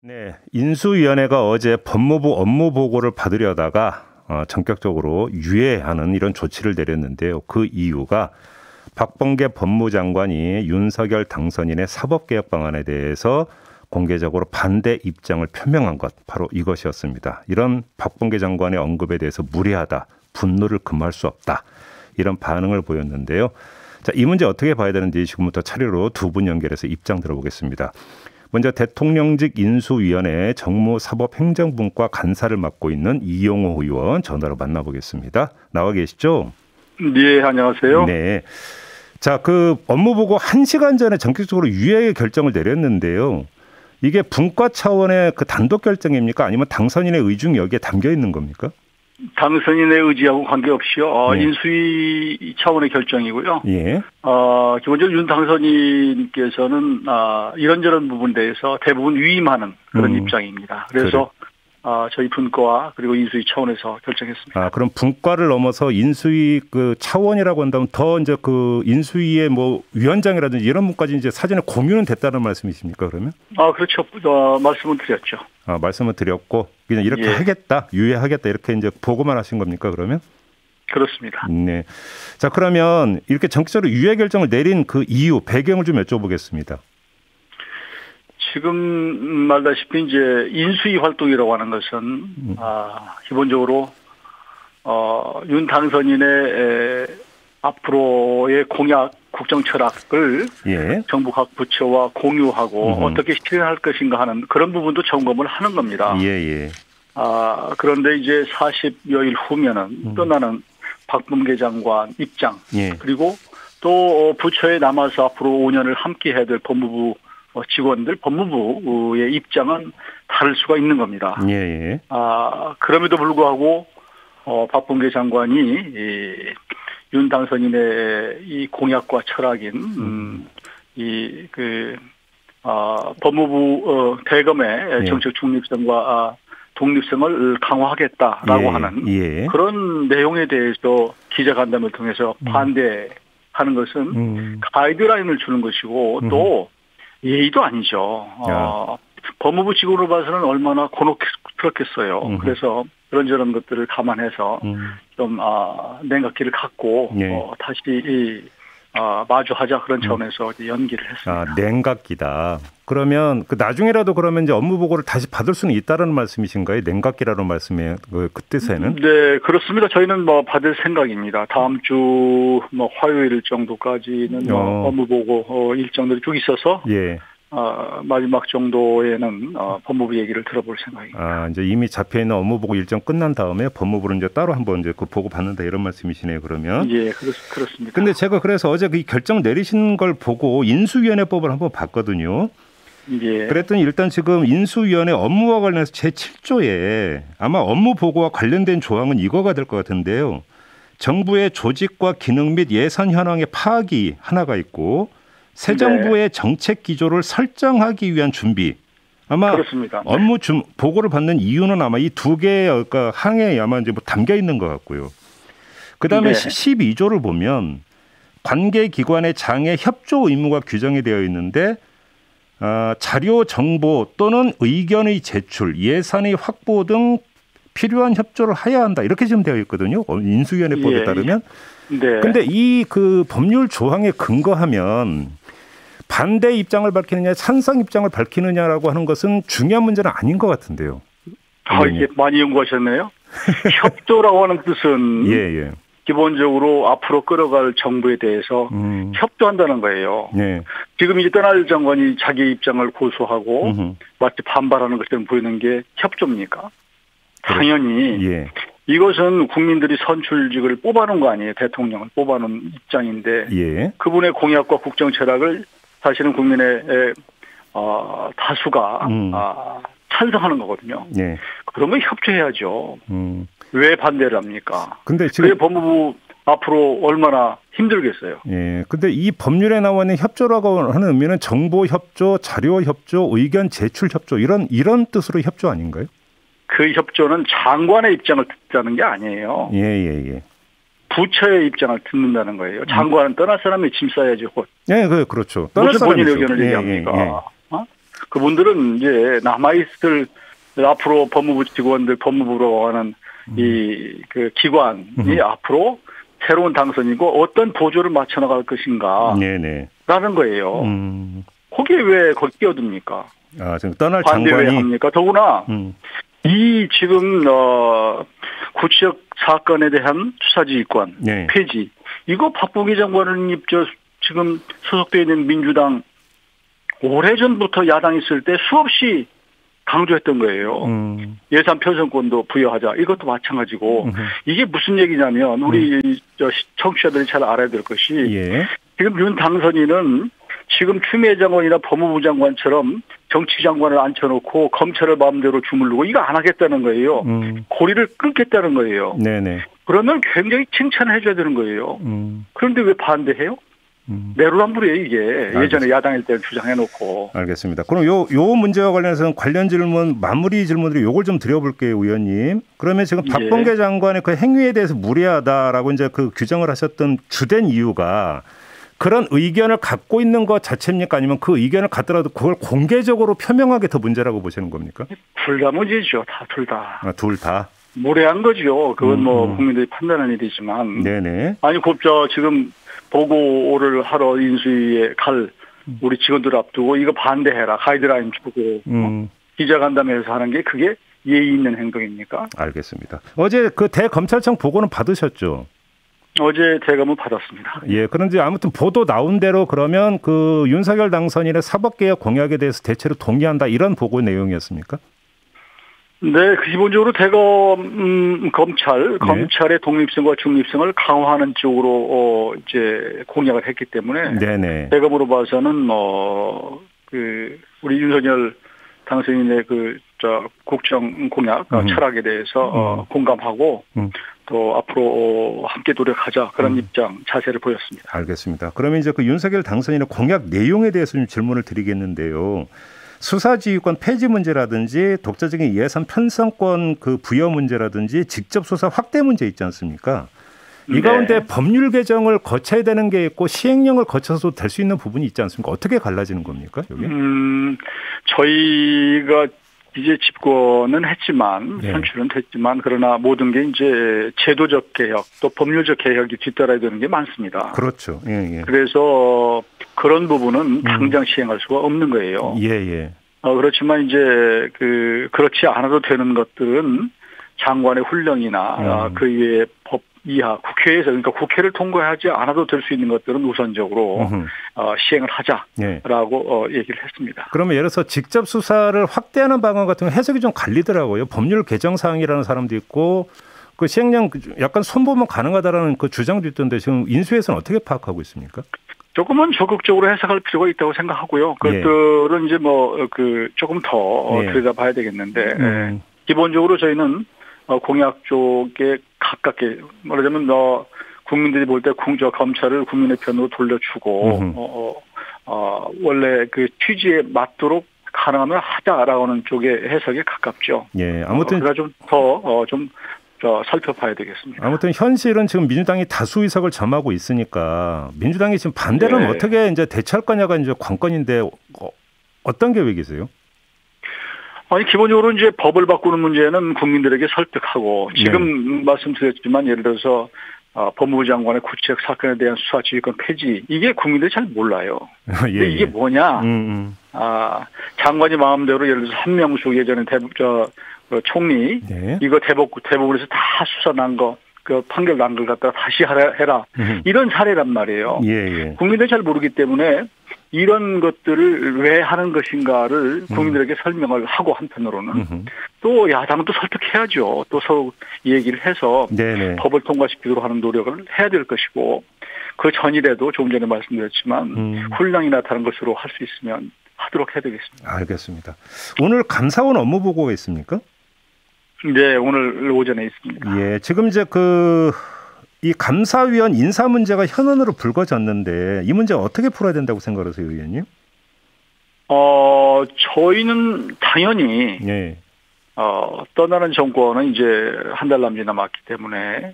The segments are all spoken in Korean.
네, 인수위원회가 어제 법무부 업무 보고를 받으려다가 전격적으로 유예하는 이런 조치를 내렸는데요. 그 이유가 박범계 법무장관이 윤석열 당선인의 사법개혁 방안에 대해서 공개적으로 반대 입장을 표명한 것, 바로 이것이었습니다. 이런 박범계 장관의 언급에 대해서 무례하다, 분노를 금할 수 없다, 이런 반응을 보였는데요. 자, 이 문제 어떻게 봐야 되는지 지금부터 차례로 두 분 연결해서 입장 들어보겠습니다. 먼저 대통령직 인수위원회 정무사법행정분과 간사를 맡고 있는 이용호 의원 전화로 만나보겠습니다. 나와 계시죠? 네, 안녕하세요. 네. 자, 그 업무보고 1시간 전에 전격적으로 유예 결정을 내렸는데요. 이게 분과 차원의 그 단독 결정입니까? 아니면 당선인의 의중이 여기에 담겨 있는 겁니까? 당선인의 의지하고 관계없이요. 네. 인수위 차원의 결정이고요. 예. 기본적으로 윤 당선인께서는 이런저런 부분에 대해서 대부분 위임하는 그런 입장입니다. 그래서 저희 분과와 그리고 인수위 차원에서 결정했습니다. 그럼 분과를 넘어서 인수위 그 차원이라고 한다면 더 이제 그 인수위의 뭐 위원장이라든지 이런 분까지 이제 사전에 공유는 됐다는 말씀이십니까, 그러면? 그렇죠. 말씀을 드렸죠. 말씀을 드렸고 그냥 이렇게 하겠다, 유예하겠다 이렇게 이제 보고만 하신 겁니까, 그러면? 그렇습니다. 네. 자, 그러면 이렇게 정치적으로 유예 결정을 내린 그 이유, 배경을 좀 여쭤보겠습니다. 지금 말다시피 이제 인수위 활동이라고 하는 것은 기본적으로 윤 당선인의 앞으로의 공약 국정 철학을 정부 각 부처와 공유하고 어떻게 실현할 것인가 하는 그런 부분도 점검을 하는 겁니다. 그런데 이제 40여일 후면은 떠나는 박범계 장관 입장 그리고 또 부처에 남아서 앞으로 5년을 함께 해야 될 법무부 직원들, 법무부의 입장은 다를 수가 있는 겁니다. 그럼에도 불구하고 박범계 장관이 윤 당선인의 이 공약과 철학인 법무부 대검의 정책 중립성과 독립성을 강화하겠다라고 하는 그런 내용에 대해서 기자간담회를 통해서 반대하는 것은 가이드라인을 주는 것이고 또 예의도 아니죠. 법무부 직원으로 봐서는 얼마나 곤혹스럽겠어요. 그래서 그런저런 것들을 감안해서 좀 냉각기를 갖고 다시 마주하자 그런 차원에서 연기를 했습니다. 냉각기다. 그러면 그 나중에라도 그러면 이제 업무 보고를 다시 받을 수는 있다라는 말씀이신가요? 냉각기라는 말씀의 그 뜻에는? 네, 그렇습니다. 저희는 받을 생각입니다. 다음 주 화요일 정도까지는 업무 보고 일정들이 쭉 있어서 마지막 정도에는 법무부 얘기를 들어볼 생각입니다. 이제 이미 잡혀 있는 업무 보고 일정 끝난 다음에 법무부는 이제 따로 한번 이제 그 보고 받는다 이런 말씀이시네요, 그러면. 예, 그렇습니다. 근데 제가 그래서 어제 그 결정 내리신 걸 보고 인수위원회법을 한번 봤거든요. 그랬더니 일단 지금 인수위원회 업무와 관련해서 제7조에 아마 업무 보고와 관련된 조항은 이거가 될 것 같은데요. 정부의 조직과 기능 및 예산 현황의 파악이 하나가 있고 새 정부의 정책 기조를 설정하기 위한 준비. 아마 그렇습니다. 업무 보고를 받는 이유는 아마 이 두 개의 항에 아마 이제 담겨 있는 것 같고요. 그다음에 12조를 보면 관계 기관의 장애 협조 의무가 규정이 되어 있는데 자료 정보 또는 의견의 제출, 예산의 확보 등 필요한 협조를 해야 한다. 이렇게 지금 되어 있거든요. 인수위원회법에 따르면. 근데 이 그 법률 조항에 근거하면 반대 입장을 밝히느냐, 찬성 입장을 밝히느냐라고 하는 것은 중요한 문제는 아닌 것 같은데요. 이게 많이 연구하셨네요. 협조라고 하는 뜻은 기본적으로 앞으로 끌어갈 정부에 대해서 협조한다는 거예요. 지금 이제 떠날 장관이 자기 입장을 고수하고 마치 반발하는 것처럼 보이는 게 협조입니까? 당연히 이것은 국민들이 선출직을 뽑아놓은 거 아니에요. 대통령을 뽑아놓은 입장인데 그분의 공약과 국정 철학을 사실은 국민의 다수가 찬성하는 거거든요. 그러면 협조해야죠. 왜 반대를 합니까? 근데 지금 왜 법무부 앞으로 얼마나 힘들겠어요. 근데 이 법률에 나와 있는 협조라고 하는 의미는 정보 협조, 자료 협조, 의견 제출 협조 이런 뜻으로 협조 아닌가요? 그 협조는 장관의 입장을 듣자는 게 아니에요. 부처의 입장을 듣는다는 거예요. 장관은 떠날 사람이 짐 싸야지. 그렇죠. 무슨 본인 의견을 얘기합니까? 그분들은 이제 남아있을 앞으로 법무부 직원들, 법무부로 하는 그 기관이 앞으로 새로운 당선이고 어떤 보조를 맞춰 나갈 것인가. 네네. 라는 거예요. 거기에 왜 거기 끼어듭니까? 지금 떠날 반대 장관이. 왜 합니까? 더구나 이 지금 구치역 사건에 대한 수사지휘권 네. 폐지 이거 박범계 장관은 지금 소속되어 있는 민주당 오래전부터 야당 있을 때 수없이 강조했던 거예요. 예산 편성권도 부여하자. 이것도 마찬가지고 이게 무슨 얘기냐면 우리 청취자들이 잘 알아야 될 것이 예. 지금 윤 당선인은 지금 추미애 장관이나 법무부 장관처럼 정치 장관을 앉혀놓고 검찰을 마음대로 주물르고 이거 안 하겠다는 거예요. 고리를 끊겠다는 거예요. 네네. 그러면 굉장히 칭찬을 해줘야 되는 거예요. 그런데 왜 반대해요? 내로남불이에요 이게. 알겠습니다. 예전에 야당일 때는 주장해놓고. 알겠습니다. 그럼 요 문제와 관련해서는 관련 질문 마무리 질문으로 요걸 좀 드려볼게요, 의원님. 그러면 지금 박범계 장관의 그 행위에 대해서 무리하다라고 이제 그 규정을 하셨던 주된 이유가 그런 의견을 갖고 있는 것 자체입니까? 아니면 그 의견을 갖더라도 그걸 공개적으로 표명하게 더 문제라고 보시는 겁니까? 둘 다 문제죠. 둘 다. 둘 다. 무례한 거죠. 그건 뭐 국민들이 판단하는 일이지만. 네네. 아니 지금 보고를 하러 인수위에 갈 우리 직원들 앞두고 이거 반대해라. 가이드라인 주고 기자간담회에서 하는 게 그게 예의 있는 행동입니까? 알겠습니다. 어제 그 대검찰청 보고는 받으셨죠? 어제 대검은 받았습니다. 예, 그런데 아무튼 보도 나온 대로 그러면 그 윤석열 당선인의 사법개혁 공약에 대해서 대체로 동의한다 이런 보고 내용이었습니까? 네, 기본적으로 검찰의 독립성과 중립성을 강화하는 쪽으로 이제 공약을 했기 때문에 네네. 대검으로 봐서는 우리 윤석열 당선인의 국정 공약 철학에 대해서 공감하고 또 앞으로 함께 노력하자 그런 입장 자세를 보였습니다. 알겠습니다. 그러면 이제 그 윤석열 당선인의 공약 내용에 대해서 좀 질문을 드리겠는데요. 수사지휘권 폐지 문제라든지 독자적인 예산 편성권 그 부여 문제라든지 직접 수사 확대 문제 있지 않습니까? 이 가운데 법률 개정을 거쳐야 되는 게 있고 시행령을 거쳐서 될 수 있는 부분이 있지 않습니까? 어떻게 갈라지는 겁니까? 여기? 저희가 이제 집권은 했지만 선출은 됐지만 그러나 모든 게 이제 제도적 개혁 또 법률적 개혁이 뒤따라야 되는 게 많습니다. 그렇죠. 예. 그래서 그런 부분은 당장 시행할 수가 없는 거예요. 예. 그렇지만 이제 그렇지 않아도 되는 것들은 장관의 훈령이나 그 이외의 법 이하 국회에서 그러니까 국회를 통과하지 않아도 될 수 있는 것들은 우선적으로 시행을 하자라고 얘기를 했습니다. 그러면 예를 들어서 직접 수사를 확대하는 방안 같은 건 해석이 좀 갈리더라고요. 법률 개정 사항이라는 사람도 있고 그 시행령 약간 손보면 가능하다라는 그 주장도 있던데 지금 인수위에서는 어떻게 파악하고 있습니까? 조금은 적극적으로 해석할 필요가 있다고 생각하고요. 그것들은 이제 조금 더 들여다봐야 되겠는데 기본적으로 저희는 공약 쪽에 가깝게 말하자면 국민들이 볼 때 검찰을 국민의 편으로 돌려주고 원래 그 취지에 맞도록 가능하면 하자라고 하는 쪽의 해석에 가깝죠. 예, 아무튼 그래서 좀 더 살펴봐야 되겠습니다. 아무튼 현실은 지금 민주당이 다수 의석을 점하고 있으니까 민주당이 지금 반대는 어떻게 이제 대처할 거냐가 이제 관건인데 어떤 계획이세요? 아니 기본적으로 이제 법을 바꾸는 문제는 국민들에게 설득하고 지금 말씀드렸지만 예를 들어서 법무부 장관의 구치역 사건에 대한 수사지휘권 폐지 이게 국민들이 잘 몰라요. 근데 이게 뭐냐? 장관이 마음대로 예를 들어서 한명숙 예전에 총리 이거 대법원에서 다 수사 난 거 그 판결 난 걸 갖다가 다시 해라 이런 사례란 말이에요. 국민들이 잘 모르기 때문에 이런 것들을 왜 하는 것인가를 국민들에게 설명을 하고 한편으로는 또 야당도 설득해야죠. 또 서로 얘기를 해서 법을 통과시키도록 하는 노력을 해야 될 것이고 그 전이라도 조금 전에 말씀드렸지만 훈령이나 다른 것으로 할 수 있으면 하도록 해야 되겠습니다. 알겠습니다. 오늘 감사원 업무 보고가 있습니까? 네, 오늘 오전에 있습니다. 예, 지금 이제 이 감사위원 인사 문제가 현안으로 불거졌는데 이 문제 어떻게 풀어야 된다고 생각하세요, 의원님? 저희는 당연히 떠나는 정권은 이제 한 달 남짓 남았기 때문에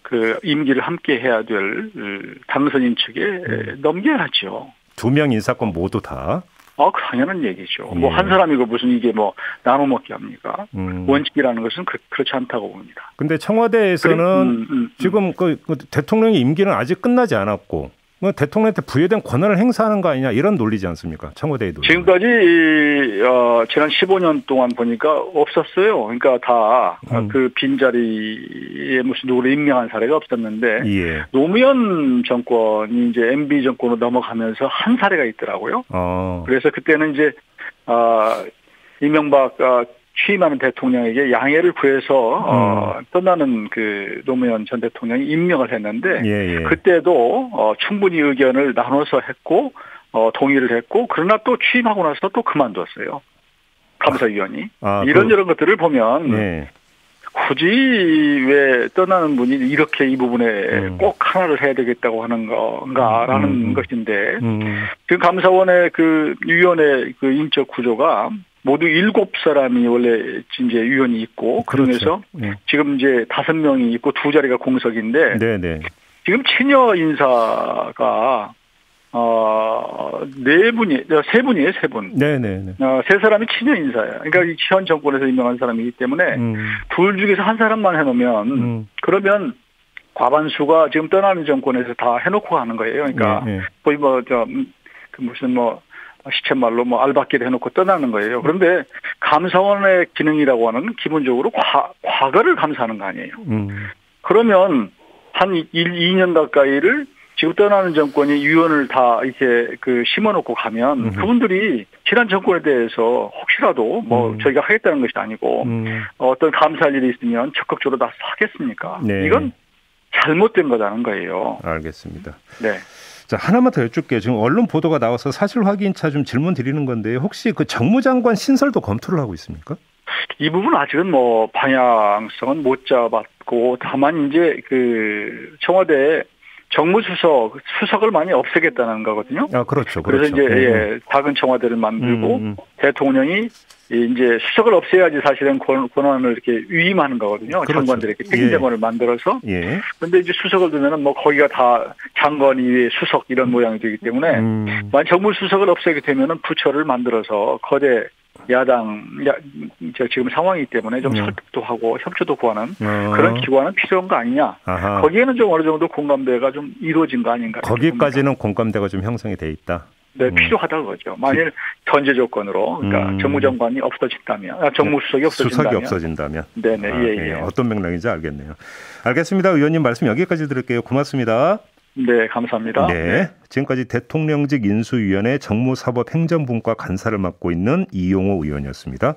그 임기를 함께 해야 될 당선인 측에 넘겨야죠. 2명 인사권 모두 다. 당연한 얘기죠. 뭐 한 사람이고 무슨 이게 뭐 나눠 먹기 합니까? 원칙이라는 것은 그렇지 않다고 봅니다. 근데 청와대에서는 지금 그 대통령의 임기는 아직 끝나지 않았고 뭐 대통령한테 부여된 권한을 행사하는 거 아니냐 이런 논리지 않습니까? 청와대의 논리. 지금까지 지난 15년 동안 보니까 없었어요. 그러니까 다 그 빈자리에 무슨 누구를 임명한 사례가 없었는데 예. 노무현 정권이 이제 MB 정권으로 넘어가면서 한 사례가 있더라고요. 그래서 그때는 이제 이명박 취임하는 대통령에게 양해를 구해서 떠나는 그 노무현 전 대통령이 임명을 했는데 예. 그때도 충분히 의견을 나눠서 했고 동의를 했고 그러나 또 취임하고 나서 또 그만뒀어요. 감사위원이. 이런저런 것들을 보면 예. 굳이 왜 떠나는 분이 이렇게 이 부분에 꼭 하나를 해야 되겠다고 하는 건가라는 것인데 지금 감사원의 그 위원회 그 인적 구조가 모두 7사람이 원래 이제 위원이 있고 그러면서 지금 이제 5명이 있고 2자리가 공석인데 네네. 지금 친여 인사가 3분이에요, 3분. 네네. 3사람이 친여 인사예요. 그러니까 현 정권에서 임명한 사람이기 때문에 둘 중에서 한 사람만 해놓으면 그러면 과반수가 지금 떠나는 정권에서 다 해놓고 가는 거예요. 그러니까 거의 무슨 시쳇말로 알박기를 해놓고 떠나는 거예요. 그런데 감사원의 기능이라고 하는 기본적으로 과거를 감사하는 거 아니에요. 그러면 한 2년 가까이를 지금 떠나는 정권이 위원을 다 이렇게 심어놓고 가면 그분들이 지난 정권에 대해서 혹시라도 저희가 하겠다는 것이 아니고 어떤 감사할 일이 있으면 적극적으로 다 하겠습니까? 네. 이건 잘못된 거라는 거예요. 알겠습니다. 네. 자, 하나만 더 여쭙게요. 지금 언론 보도가 나와서 사실 확인차 좀 질문 드리는 건데 혹시 그 정무장관 신설도 검토를 하고 있습니까? 이 부분 아직은 방향성은 못 잡았고 다만 이제 청와대 수석을 많이 없애겠다는 거거든요. 그렇죠. 그래서 이제 작은 청와대를 만들고 대통령이 이제 수석을 없애야지 사실은 권한을 이렇게 위임하는 거거든요. 그렇죠. 장관들에게 책임장관을 만들어서. 예. 그런데 이제 수석을 두면은 거기가 다 장관 이외에 수석 이런 모양이 되기 때문에 만약 정무수석을 없애게 되면은 부처를 만들어서 거대 야당 지금 상황이기 때문에 좀 설득도 하고 협조도 구하는 그런 기관은 필요한 거 아니냐. 거기에는 좀 어느 정도 공감대가 좀 이루어진 거 아닌가. 거기까지는 공감대가 좀 형성이 돼 있다. 네, 필요하다는 거죠. 만일 전제 조건으로 그러니까 정무장관이 없어진다면, 정무수석이 없어진다면. 네네, 예. 어떤 맥락인지 알겠네요. 알겠습니다. 의원님 말씀 여기까지 들을게요. 고맙습니다. 네, 감사합니다. 네, 지금까지 대통령직 인수위원회 정무사법행정분과 간사를 맡고 있는 이용호 의원이었습니다.